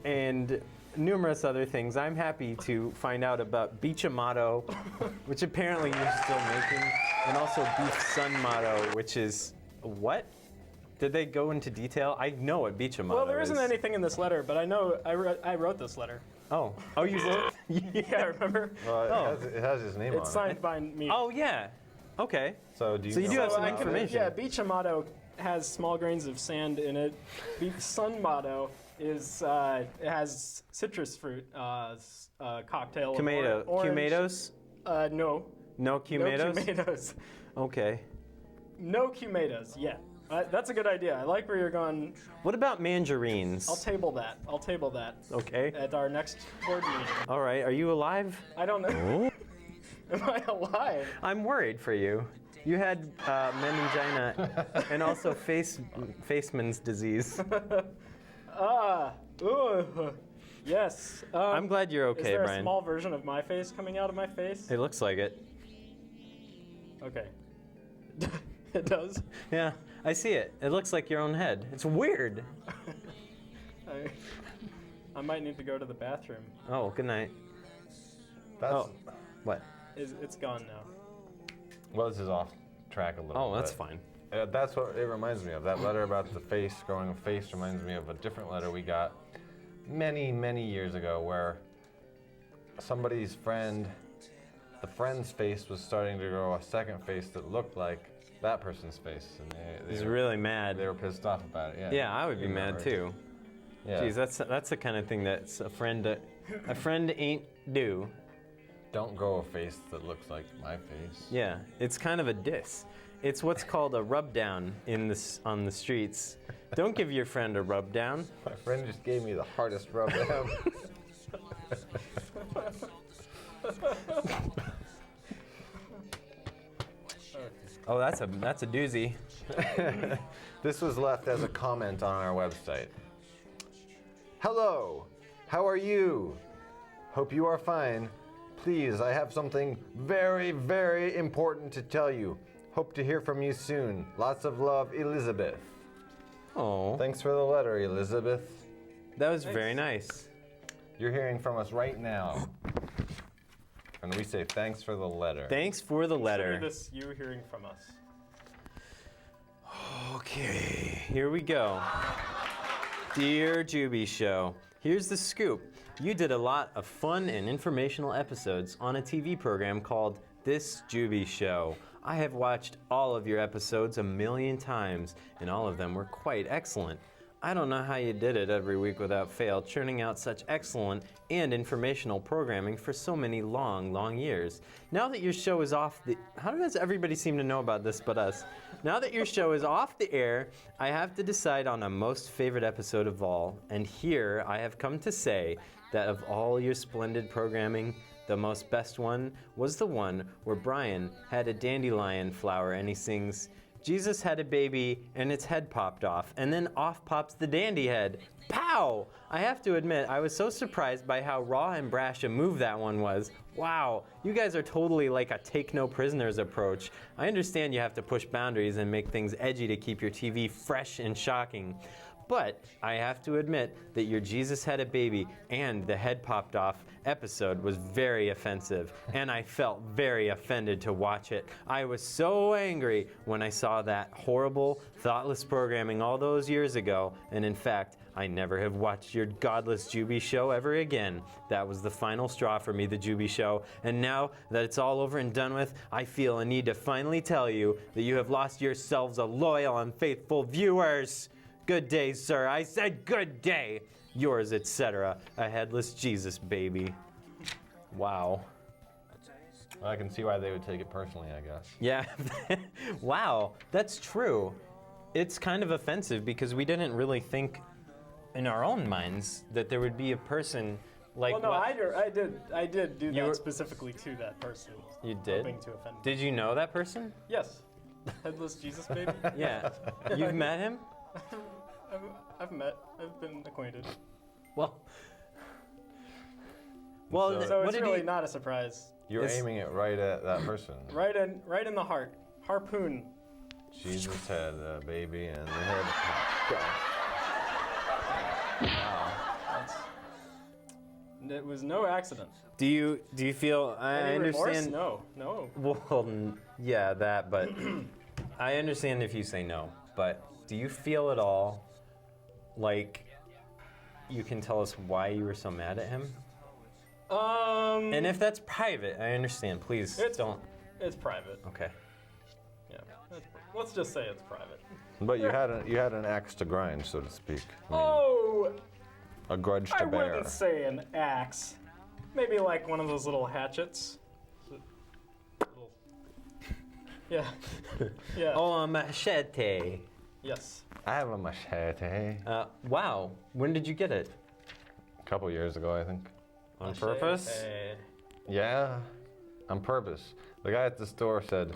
and numerous other things, I'm happy to find out about Beach Amato, which apparently you're still making, and also Beef Sun Motto, which is what? Did they go into detail? I know what Beach Amato Well, there isn't is. anything in this letter, but I know I wrote this letter. Oh, you wrote? Yeah, remember? It has his name on It's it. signed by me. Oh yeah. Okay. So do you? So you know do have what some it is? information. Yeah, Beach Amato has small grains of sand in it. Beef Sun Motto is it has citrus fruit cocktail. of Tomato. orange. Tomatoes? No. No tomatoes? No tomatoes. Okay. No tomatoes. Yeah. That's a good idea. I like where you're going. What about mandarines? I'll table that. I'll table that Okay. at our next board meeting. All right. Are you alive? I don't know. Am I alive? I'm worried for you. You had meningina and also faceman's disease. Yes. I'm glad you're Is okay, there a Brian. small version of my face coming out of my face? It looks like it. Okay. It does. Yeah, I see it. It looks like your own head. It's weird. I might need to go to the bathroom. Oh, good night. That's Oh, what? It's gone now. well, this is off track a little. Oh, that's bit. fine. That's what it reminds me of. That letter about the face, growing a face, reminds me of a different letter we got many, many years ago where somebody's friend, the friend's face was starting to grow a second face that looked like that person's face. And He's really mad. They were pissed off about it. Yeah, Yeah, I would be You mad remember. too. Yeah. Jeez, that's the kind of thing that's a friend ain't do. Don't grow a face that looks like my face. Yeah, it's kind of a diss. It's what's called a rub down on the streets. Don't give your friend a rub down. My friend just gave me the hardest rub down. Oh, that's a doozy. This was left as a comment on our website. Hello, how are you? Hope you are fine. Please, I have something very, very important to tell you. Hope to hear from you soon. Lots of love, Elizabeth. Oh, Thanks for the letter, Elizabeth. that was very nice. You're hearing from us right now. And we say thanks for the letter. Thanks for the letter. Consider this you hearing from us. Okay, here we go. Dear Jubi Show, here's the scoop. You did a lot of fun and informational episodes on a TV program called This Jubi Show. I have watched all of your episodes a million times, and all of them were quite excellent. I don't know how you did it every week without fail, churning out such excellent and informational programming for so many long, long years. Now that your show is off the... How does everybody seem to know about this but us? Now that your show is off the air, I have to decide on a most favorite episode of all. And here I have come to say that of all your splendid programming, the most best one was the one where Brian had a dandelion flower and he sings, Jesus had a baby and its head popped off, and then off pops the dandy head. Pow! I have to admit, I was so surprised by how raw and brash a move that one was. Wow, you guys are totally like a take no prisoners approach. I understand you have to push boundaries and make things edgy to keep your TV fresh and shocking. But I have to admit that your Jesus had a baby and the head popped off episode was very offensive, and I felt very offended to watch it. I was so angry when I saw that horrible, thoughtless programming all those years ago, and in fact, I never have watched your godless Jubi Show ever again. That was the final straw for me, the Jubi Show, and now that it's all over and done with, I feel a need to finally tell you that you have lost yourselves a loyal and faithful viewers. Good day, sir. I said good day. Yours, etc. A headless Jesus baby. Wow. Well, I can see why they would take it personally, I guess. Yeah. Wow. That's true. It's kind of offensive because we didn't really think in our own minds that there would be a person like Well, no, what- I did do You that were- specifically to that person. You did? Hoping to offend. Did you know that person? Yes. Headless Jesus baby. Yeah. You've met him? I've been acquainted. Well, So- So what it's did really he... not a surprise. You're It's- aiming it right at that person. Right in the heart. Harpoon. Jesus had a baby and they had That's, it was no accident. Do you feel... I Any remorse? understand... No. Well, yeah, that, but I understand if you say no, but do you feel at all like you can tell us why you were so mad at him? And if that's private, I understand. Please don't. It's private. Okay. Yeah. Let's just say it's private. But you had an axe to grind, so to speak. I mean, Oh, a grudge to I bear. wouldn't say an axe. Maybe like one of those little hatchets. Yeah. Yeah. Oh, a machete. Yes. I have a machete. Wow. When did you get it? A couple years ago, I think. On purpose? Machete. Yeah, on purpose. The guy at the store said,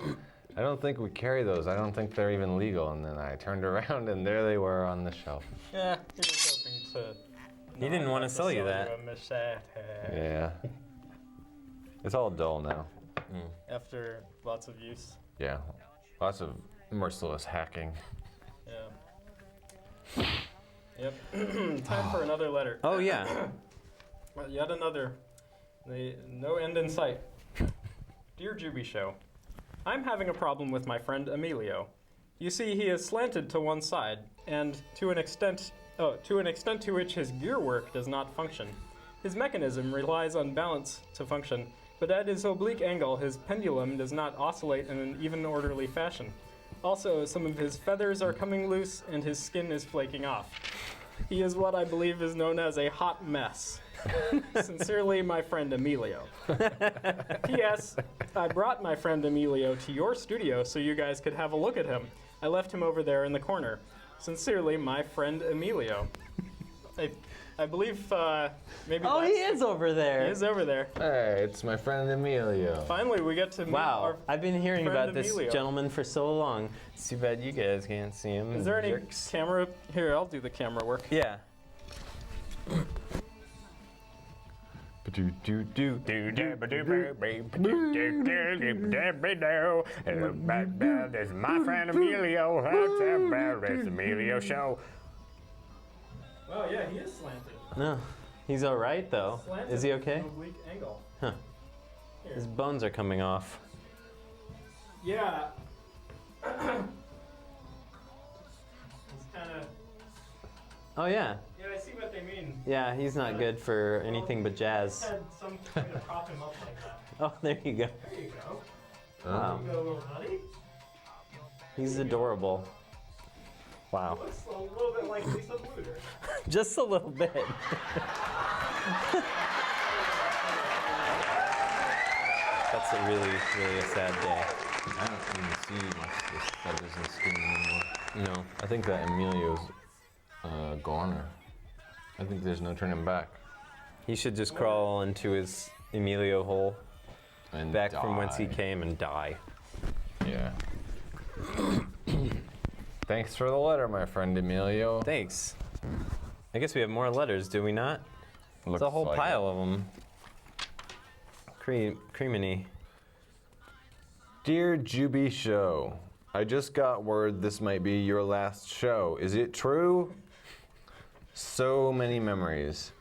I don't think we carry those. I don't think they're even legal. And then I turned around and there they were on the shelf. Yeah, he was hoping to. He didn't want to sell you that. a machete. Yeah. It's all dull now. After lots of use. Yeah. Lots of merciless hacking. Yeah. Yep. Time for another letter. Oh, yeah. Yet another No end in sight. Dear Jubi Show, I'm having a problem with my friend Emilio. You see, he is slanted to one side, and to an extent to which his gear work does not function. His mechanism relies on balance to function, but at his oblique angle, his pendulum does not oscillate in an even orderly fashion. Also, some of his feathers are coming loose, and his skin is flaking off. He is what I believe is known as a hot mess. Sincerely, my friend Emilio. P.S. I brought my friend Emilio to your studio so you guys could have a look at him. I left him over there in the corner. Sincerely, my friend Emilio. I believe maybe. Oh, he is over there. He is over there. Hey, it's my friend Emilio. Finally, we get to meet Wow, our I've been hearing friend about this Emilio. gentleman for so long. It's too bad you guys can't see him. Is there any Jerks. camera? Here, I'll do the camera work. Yeah. This is my friend Emilio. It's Emilio show. Oh yeah, he is slanted. No, he's all right though. Slanted Is he okay? with an oblique angle. Huh. Here. His bones are coming off. Yeah. It's kind of. Oh yeah. Yeah, I see what they mean. Yeah, he's not good for anything but jazz. Had some way to prop him up like that. Oh, there you go. There you go. Wow. You go, little buddy. He's adorable. Wow. Looks a little bit like Lisa Bluter. Just a little bit. That's a really a sad day. I don't even see much of this feathers and skin anymore. No. I think that Emilio's goner. I think there's no turning back. He should just crawl into his Emilio hole, And back from whence he die. came, and die. Yeah. Thanks for the letter, my friend Emilio. Thanks. I guess we have more letters, do we not? It's a Looks whole like pile of them. Creaminy. Dear Jubi Show, I just got word this might be your last show. Is it true? So many memories.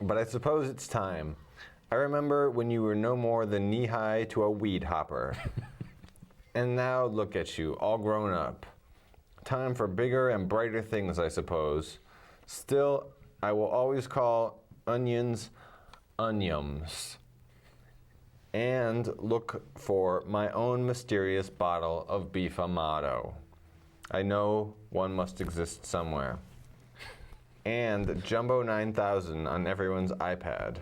But I suppose it's time. I remember when you were no more than knee-high to a weed hopper. And now look at you, all grown up. Time for bigger and brighter things, I suppose. Still, I will always call onions onions. And look for my own mysterious bottle of beef amato. I know one must exist somewhere. And Jumbo 9000 on everyone's iPad.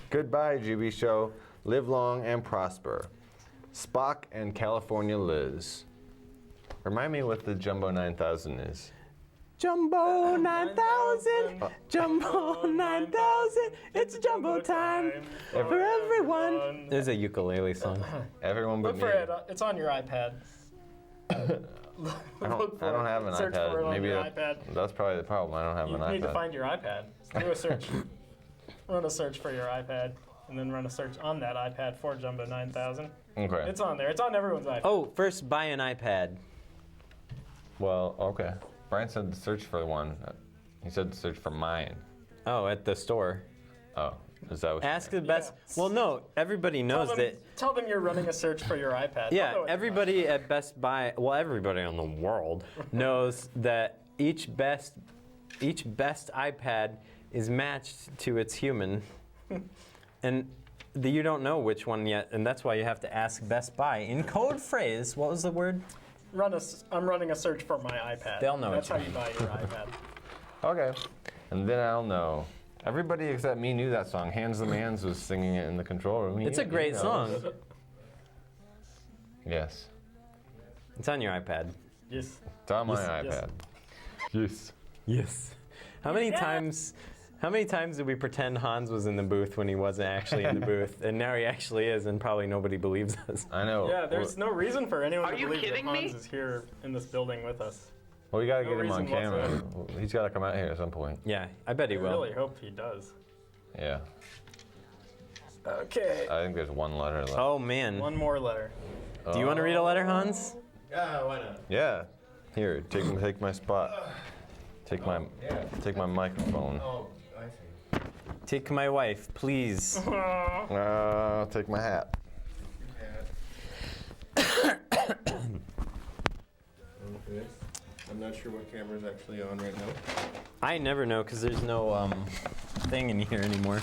Goodbye, Jubi Show. Live long and prosper. Spock and California Liz. Remind me what the Jumbo 9000 is. Jumbo 9000, Jumbo 9000, it's Jumbo time for everyone. There's a ukulele song. Everyone but Look for me. it. It's on your iPad. I don't have an Search iPad. for it on Maybe your that- iPad. that's probably the problem. I don't have You an need to iPad. find your iPad. Do a search. Run a search for your iPad, and then run a search on that iPad for Jumbo 9000. Okay. It's on there. It's on everyone's iPad. Oh, first buy an iPad. Well, okay. Brian said to search for one. He said to search for mine. Oh, at the store. Oh, is that what? Ask the best. Well, no, everybody knows that. Tell them you're running a search for your iPad. Yeah, They'll know what everybody at Best Buy, well, everybody in the world knows that each best iPad is matched to its human, and you don't know which one yet, and that's why you have to ask Best Buy in code phrase. What was the word? I'm running a search for my iPad. They'll know That's what how you you buy your iPad. Okay. And then I'll know. Everybody except me knew that song. Hands the Mans was singing it in the control room. It's a great song. Yes. It's on your iPad. Yes. It's on my Yes. iPad. Yes. Yes. How many times did we pretend Hans was in the booth when he wasn't actually in the booth, and now he actually is, and probably nobody believes us. I know. Yeah, there's no reason for anyone Are to you believe that kidding Hans me? is here in this building with us. Well, we gotta No get him on reason camera. whatsoever. He's gotta come out here at some point. Yeah, I bet he I will. really hope he does. Yeah. Okay. I think there's one letter left. Oh man. One more letter. Do you want to read a letter, Hans? Yeah. Here, take my spot. Take my microphone. Oh, I see. Take my wife, please. I'll take my hat. Okay. I'm not sure what camera's actually on right now. I never know because there's no thing in here anymore.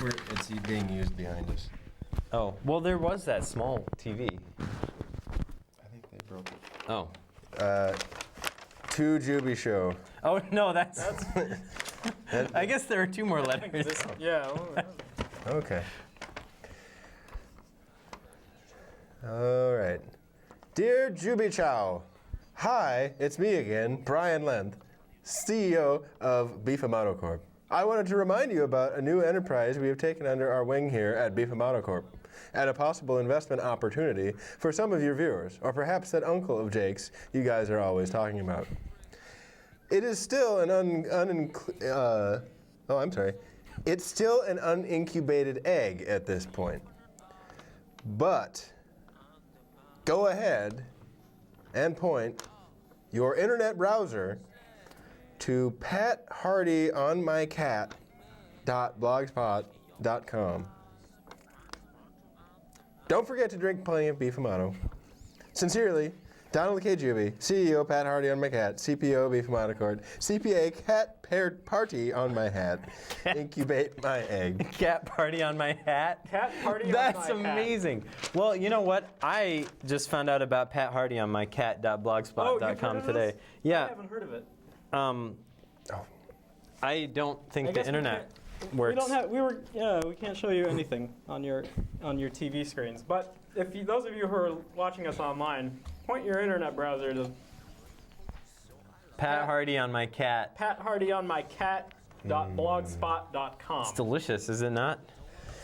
It's being used behind us. Oh, well, there was that small TV. I think they broke it. Oh. To Jubi Show. Oh, no, that's I guess there are 2 more letters. Yeah. Okay. All right. Dear Jubi Chow, hi, it's me again, Brian Length, CEO of Beef Amato Corp. I wanted to remind you about a new enterprise we have taken under our wing here at Beef Amato Corp, and a possible investment opportunity for some of your viewers, or perhaps that uncle of Jake's you guys are always talking about. It is still an It's still an unincubated egg at this point. But go ahead and point your internet browser to pathardyonmycat.blogspot.com. Don't forget to drink plenty of Beef Amato. Sincerely, Donald K. Jubi, CEO Pat Hardy on my cat, CPO Beef Amato Corp, CPA Cat Paired Party on my hat, incubate my egg. Cat party on my hat? Cat party on That's my hat. amazing. Well, you know what? I just found out about Pat Hardy on my cat.blogspot.com today. I Yeah. haven't heard of it. I don't think the guess we internet can't- works. We don't have. We can't show you anything on your TV screens. But if those of you who are watching us online, point your internet browser to Pat Hardy on my cat. pathardyonmycat.blogspot.com. It's delicious, is it not?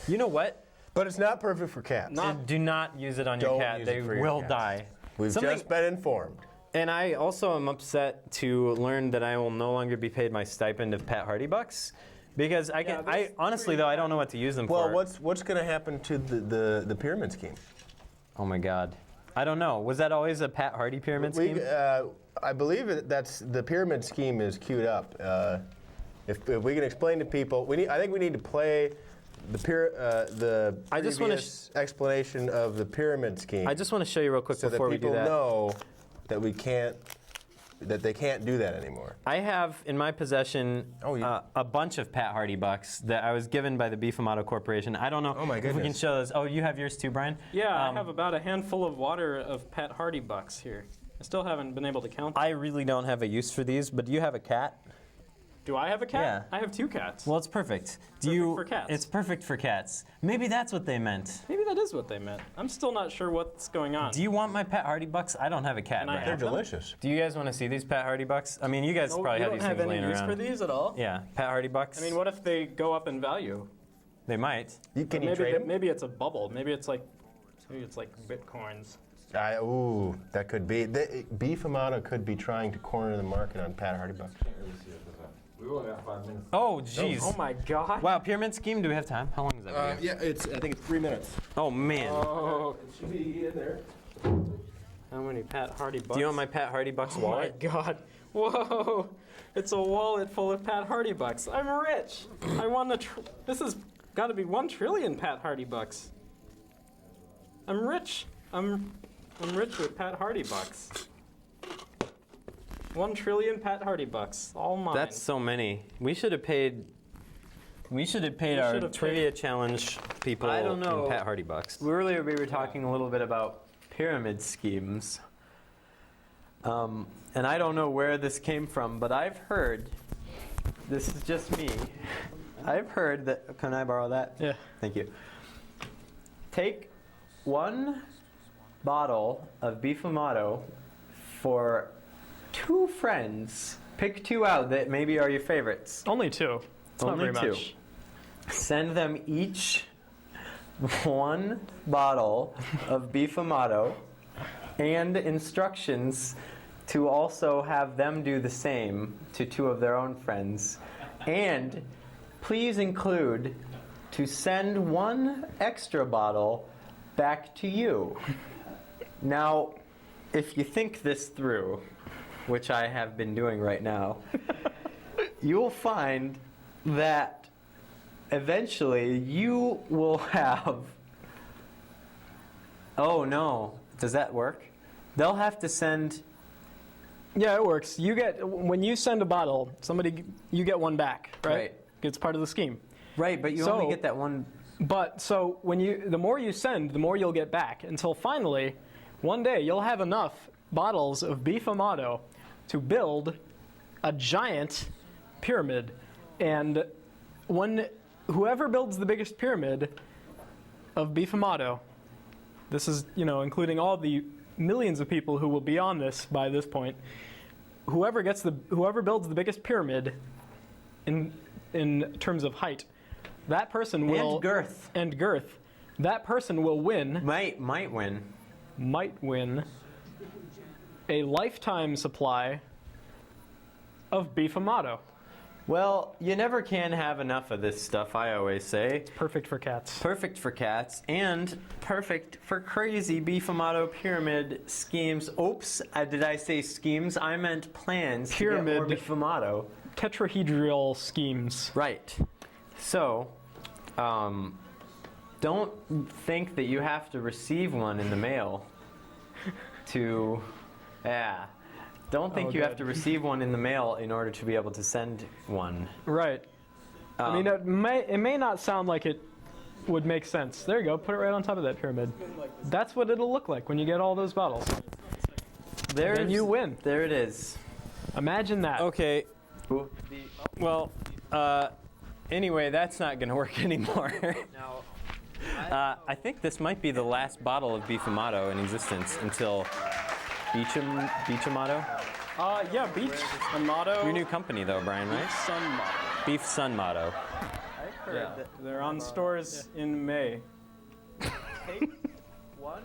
You know what? But it's not perfect for cats. Do not use it on your Don't cat. use They it for your will cats. die. We've Something- just been informed. And I also am upset to learn that I will no longer be paid my stipend of Pat Hardy bucks, because I honestly though I don't know what to use them Well, for. what's going to happen to the pyramid scheme? Oh my God, I don't know. Was that always a Pat Hardy pyramid scheme? I believe that's the pyramid scheme is queued up. If we can explain to people, I think we need to play the previous explanation of the pyramid scheme. I just want to show you real quick so before that we do people that. know that they can't do that anymore. I have in my possession a bunch of Pat Hardy bucks that I was given by the Beef Amato Corporation. I don't know Oh my if we can goodness. show those. Oh, you have yours too, Brian? Yeah, I have about a handful of water of Pat Hardy bucks here. I still haven't been able to count them. I really don't have a use for these, but do you have a cat? Do I have a cat? Yeah. I have 2 cats. Well, it's perfect. For cats. It's perfect for cats. Maybe that's what they meant. Maybe that is what they meant. I'm still not sure what's going on. Do you want my Pat Hardy bucks? I don't have a cat. Can I Brian. have They're them? delicious. Do you guys want to see these Pat Hardy bucks? I mean, you guys probably you have don't these have things any laying use around. for these at all? Yeah, Pat Hardy bucks. I mean, what if they go up in value? They might. Can you trade them? Maybe it's a bubble. Maybe it's like bitcoins. Ooh, that could be. Beef Amato could be trying to corner the market on Pat Hardy bucks. We've only got 5 minutes. Oh, jeez. Oh my God. Wow, pyramid scheme. Do we have time? How long is that? video? Yeah, I think it's 3 minutes. Oh man. Oh, It should be in there. how many Pat Hardy bucks? Do you want my Pat Hardy bucks Oh my wallet? God. Whoa. It's a wallet full of Pat Hardy bucks. I'm rich. I won this has got to be 1 trillion Pat Hardy bucks. I'm rich. I'm rich with Pat Hardy bucks. 1 trillion Pat Hardy bucks. All mine. That's so many. We should have paid. We should have paid our should have trivia challenge people I don't know. in Pat Hardy bucks. Earlier we were talking a little bit about pyramid schemes. And I don't know where this came from, but I've heard, this is just me, I've heard that, can I borrow that? Yeah. Thank you. Take 1 bottle of Beef Amato for 2 friends. Pick 2 out that maybe are your favorites. Only 2. It's Only not very 2. much. Send them each 1 bottle of Beef Amato and instructions to also have them do the same to 2 of their own friends. And please include to send 1 extra bottle back to you. Now, if you think this through, which I have been doing right now, you will find that eventually you will have. Oh no. Does that work? They'll have to send. Yeah, it works. When you send a bottle, you get one back, right? Right. It's part of the scheme. Right, but you only get that one. But so the more you send, the more you'll get back. Until finally, one day you'll have enough bottles of Beef Amato to build a giant pyramid, and whoever builds the biggest pyramid of Beef Amato, this is including all the millions of people who will be on this by this point. Whoever builds the biggest pyramid in terms of height, that person will and girth. That person will win. Might win a lifetime supply of Beef Amato. Well, you never can have enough of this stuff, I always say. It's perfect for cats. Perfect for cats, and perfect for crazy Beef Amato pyramid schemes. Oops, did I say schemes? I meant plans Pyramid to get more Beef Amato. Tetrahedral schemes. Right. So, don't think that you have to receive one in the mail to... Yeah. Don't think you have to receive one in the mail in order to be able to send one. Right. I mean, it may not sound like it would make sense. There you go. Put it right on top of that pyramid. That's what it'll look like when you get all those bottles. Then you win. There it is. Imagine that. Okay. Well, anyway, that's not going to work anymore. I think this might be the last bottle of Beef Amato in existence until Beach Amato? Yeah, Beach Amato. Your new company, though, Brian, right? Beef Sun Motto. Beef Sun Motto. I heard that they're on stores in May. Take one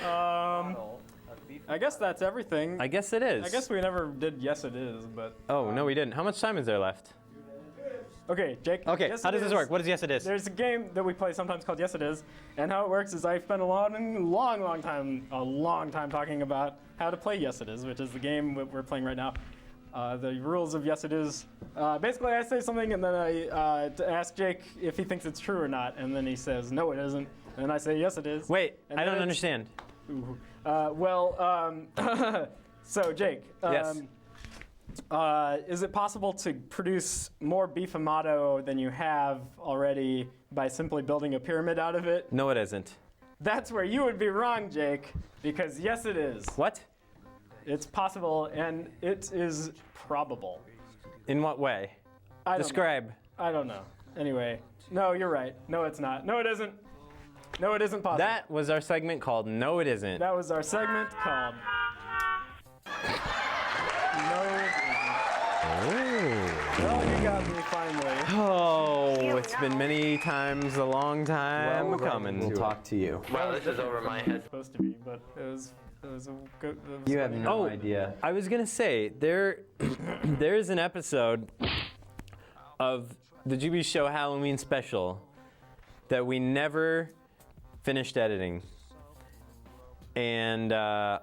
bottle of Beef I guess that's everything. I guess it is. I guess we never did Yes It Is, but... Oh, no, we didn't. How much time is there left? Okay, Jake. Okay, Yes how It does this Is. work? What is Yes It Is? There's a game that we play sometimes called Yes It Is, and how it works is I spent a long time talking about how to play Yes It Is, which is the game we're playing right now. The rules of Yes It Is. Basically, I say something, and then I ask Jake if he thinks it's true or not, and then he says, no, it isn't. And then I say, yes, it is. Wait, and I don't understand. So, Jake. Yes. Is it possible to produce more Beef Amato than you have already by simply building a pyramid out of it? No, it isn't. That's where you would be wrong, Jake, because yes, it is. What? It's possible, and it is probable. In what way? Describe. I don't know. Anyway, no, you're right. No, it's not. No, it isn't. No, it isn't possible. That was our segment called No, It Isn't. That was our segment called No, It Isn't. Well, you got me finally. Oh, it's been many times a long time coming. We'll talk to you. Well, this is over my head. Supposed to be, but it was a good. You have no idea. I was gonna say there is an episode of the Jubi Show Halloween special that we never finished editing, and I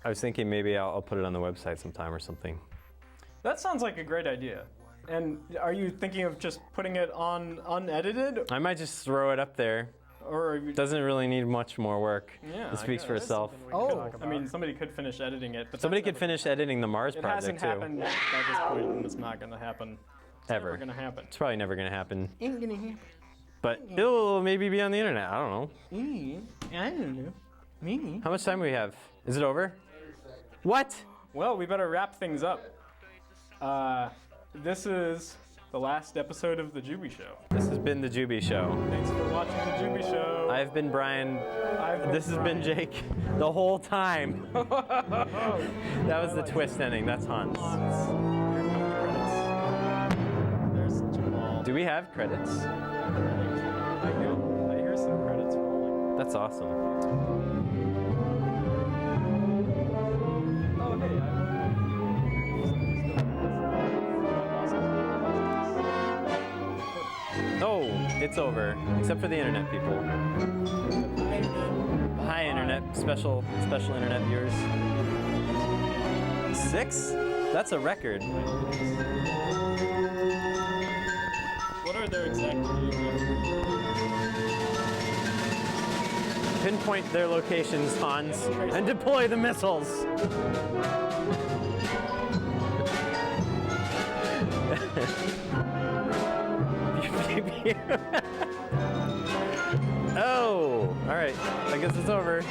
was thinking maybe I'll put it on the website sometime or something. That sounds like a great idea. And are you thinking of just putting it on unedited? I might just throw it up there. Or doesn't really need much more work. Yeah, It speaks for itself. I mean, somebody could finish editing it, but Somebody could finish editing the Mars it project hasn't happened by this point, and it's not going to happen. Ever. Never going to happen. It's probably never gonna happen. But it'll maybe be on the internet. I don't know. I don't know. Me? How much time do we have? Is it over? What? Well, we better wrap things up. This is the last episode of the Jubi Show. This has been the Jubi Show. Thanks for watching the Jubi Show. I've been Brian. This has been Jake the whole time. That was the twist ending. That's Hans. Here come the credits. There's Jamal. Do we have credits? I hear some credits rolling. That's awesome. Oh, hey, Oh, it's over. Except for the internet people. Hi, internet. Special internet viewers. 6? That's a record. What are their exact Pinpoint their locations, Hans, and deploy the missiles. Oh, all right. I guess it's over.